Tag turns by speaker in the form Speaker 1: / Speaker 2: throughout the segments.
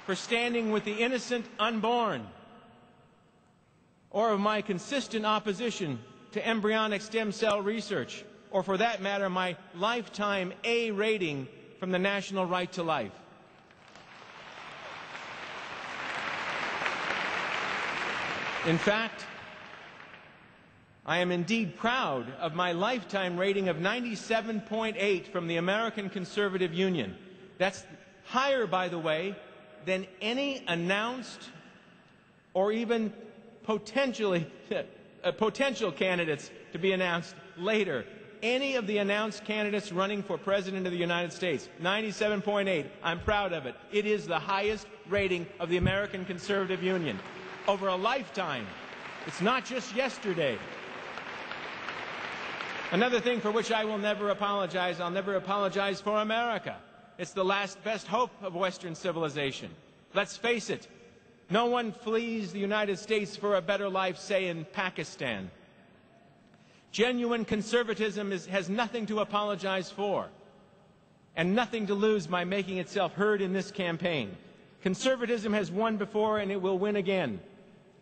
Speaker 1: for standing with the innocent unborn, or of my consistent opposition to embryonic stem cell research, or for that matter, my lifetime A rating from the National Right to Life. In fact, I am indeed proud of my lifetime rating of 97.8 from the American Conservative Union. That's higher, by the way, than any announced or even potential candidates to be announced later. Any of the announced candidates running for President of the United States, 97.8. I'm proud of it. It is the highest rating of the American Conservative Union over a lifetime. It's not just yesterday. Another thing for which I will never apologize, I'll never apologize for America. It's the last best hope of Western civilization. Let's face it, no one flees the United States for a better life, say, in Pakistan. Genuine conservatism has nothing to apologize for and nothing to lose by making itself heard in this campaign. Conservatism has won before and it will win again,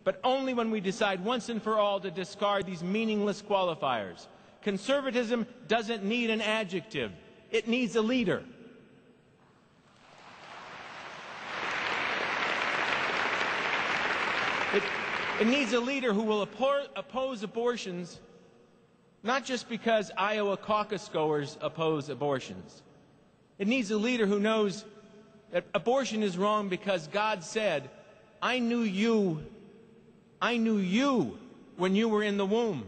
Speaker 1: but only when we decide once and for all to discard these meaningless qualifiers. Conservatism doesn't need an adjective. It needs a leader. It needs a leader who will oppose abortions, not just because Iowa caucus goers oppose abortions. It needs a leader who knows that abortion is wrong because God said, I knew you when you were in the womb.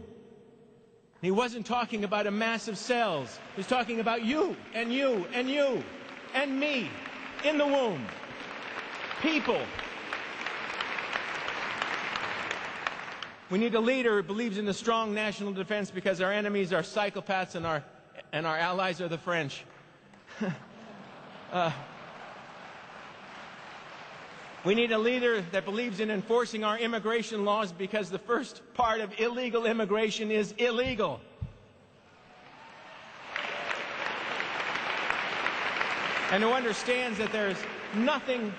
Speaker 1: He wasn't talking about a mass of cells. He was talking about you and you and you and me in the womb. People. We need a leader who believes in a strong national defense because our enemies are psychopaths and our allies are the French. We need a leader that believes in enforcing our immigration laws because the first part of illegal immigration is illegal. And who understands that there's nothing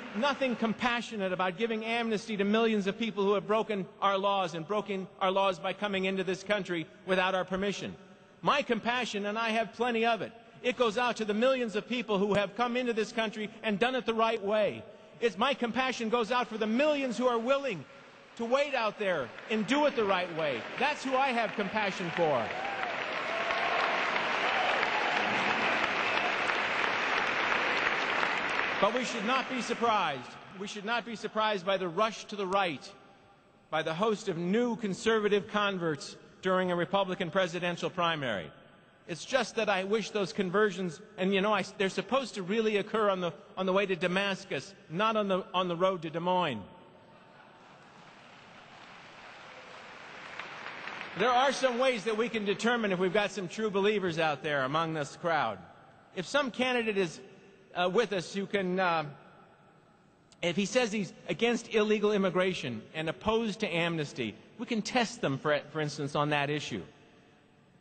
Speaker 1: compassionate about giving amnesty to millions of people who have broken our laws and broken our laws by coming into this country without our permission. My compassion, and I have plenty of it, it goes out to the millions of people who have come into this country and done it the right way. My compassion goes out for the millions who are willing to wait out there and do it the right way. That's who I have compassion for. But we should not be surprised. We should not be surprised by the rush to the right, by the host of new conservative converts during a Republican presidential primary. It's just that I wish those conversions, and you know, they're supposed to really occur on the way to Damascus, not on the road to Des Moines. There are some ways that we can determine if we've got some true believers out there among this crowd. If some candidate is with us who can, if he says he's against illegal immigration and opposed to amnesty, we can test them, for instance, on that issue.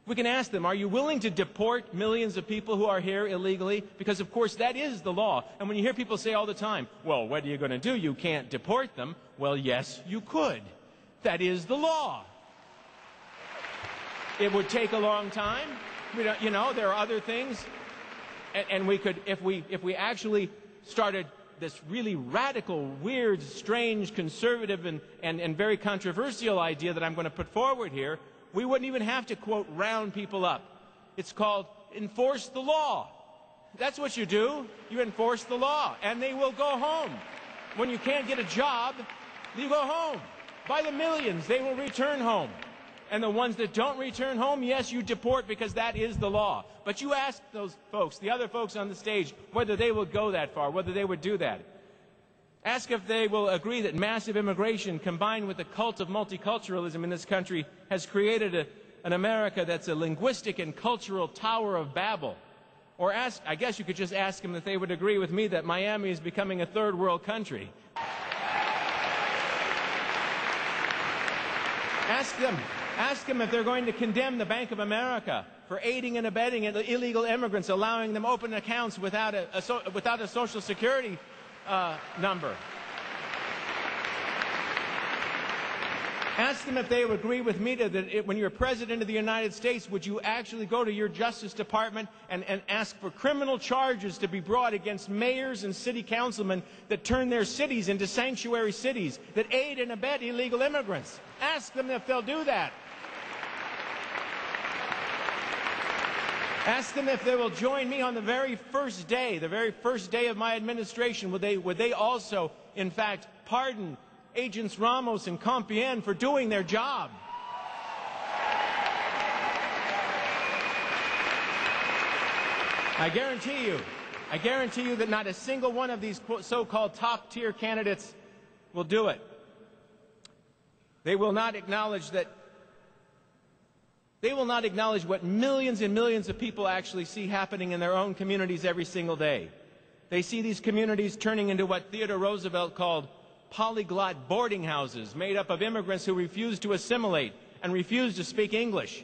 Speaker 1: We can ask them, are you willing to deport millions of people who are here illegally? Because, of course, that is the law. And when you hear people say all the time, well, what are you going to do? You can't deport them. Well, yes, you could. That is the law. It would take a long time. You know, there are other things. And we could, if we actually started this really radical, weird, strange, conservative, and very controversial idea that I'm going to put forward here, we wouldn't even have to, quote, round people up. It's called enforce the law. That's what you do. You enforce the law, and they will go home. When you can't get a job, you go home. By the millions, they will return home. And the ones that don't return home, yes, you deport because that is the law. But you ask those folks, the other folks on the stage, whether they will go that far, whether they would do that. Ask if they will agree that massive immigration combined with the cult of multiculturalism in this country has created an America that's a linguistic and cultural Tower of Babel. Or ask, I guess you could just ask them if they would agree with me that Miami is becoming a third world country. Ask them if they're going to condemn the Bank of America for aiding and abetting illegal immigrants, allowing them open accounts without a Social Security number. Ask them if they would agree with me that when you're President of the United States, would you actually go to your Justice Department and ask for criminal charges to be brought against mayors and city councilmen that turn their cities into sanctuary cities, that aid and abet illegal immigrants? Ask them if they'll do that. Ask them if they will join me on the very first day of my administration. Would they also, in fact, pardon Agents Ramos and Compiègne for doing their job? I guarantee you that not a single one of these so-called top-tier candidates will do it. They will not acknowledge that. They will not acknowledge what millions and millions of people actually see happening in their own communities every single day. They see these communities turning into what Theodore Roosevelt called polyglot boarding houses, made up of immigrants who refuse to assimilate and refuse to speak English.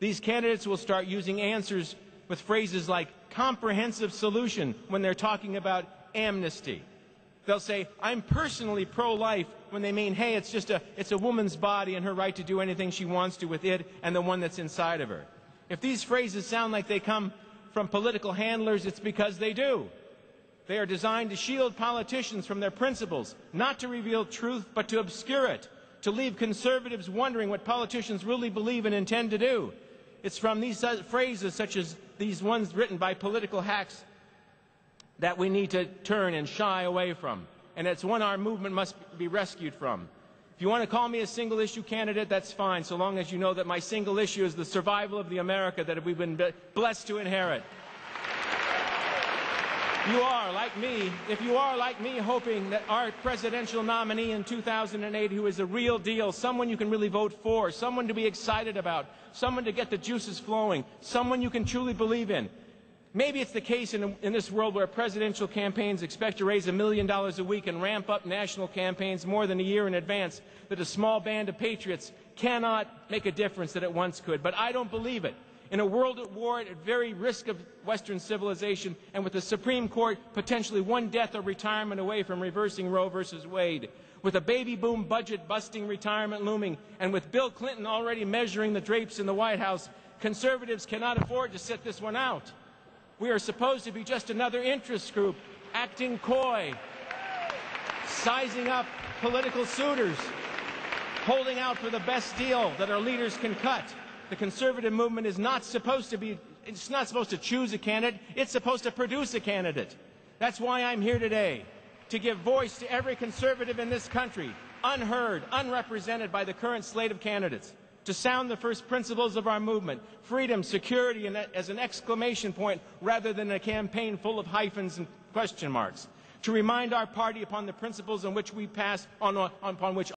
Speaker 1: These candidates will start using answers with phrases like comprehensive solution when they're talking about amnesty. They'll say, I'm personally pro-life, when they mean, hey, it's a woman's body and her right to do anything she wants to with it and the one that's inside of her. If these phrases sound like they come from political handlers, it's because they do. They are designed to shield politicians from their principles, not to reveal truth, but to obscure it, to leave conservatives wondering what politicians really believe and intend to do. It's from these phrases, such as these ones written by political hacks, that we need to turn and shy away from. And it's one our movement must be rescued from. If you want to call me a single-issue candidate, that's fine, so long as you know that my single issue is the survival of the America that we've been blessed to inherit. You are, like me, if you are, like me, hoping that our presidential nominee in 2008, who is a real deal, someone you can really vote for, someone to be excited about, someone to get the juices flowing, someone you can truly believe in. Maybe it's the case in this world where presidential campaigns expect to raise $1 million a week and ramp up national campaigns more than a year in advance, that a small band of patriots cannot make a difference that it once could. But I don't believe it. In a world at war, at very risk of Western civilization, and with the Supreme Court potentially one death or retirement away from reversing Roe versus Wade, with a baby boom budget-busting retirement looming, and with Bill Clinton already measuring the drapes in the White House, conservatives cannot afford to sit this one out. We are supposed to be just another interest group, acting coy, sizing up political suitors, holding out for the best deal that our leaders can cut. The conservative movement is not supposed to choose a candidate, it's supposed to produce a candidate. That's why I'm here today, to give voice to every conservative in this country, unheard, unrepresented by the current slate of candidates, to sound the first principles of our movement, freedom, security, and as an exclamation point rather than a campaign full of hyphens and question marks, to remind our party upon the principles on which we pass, upon which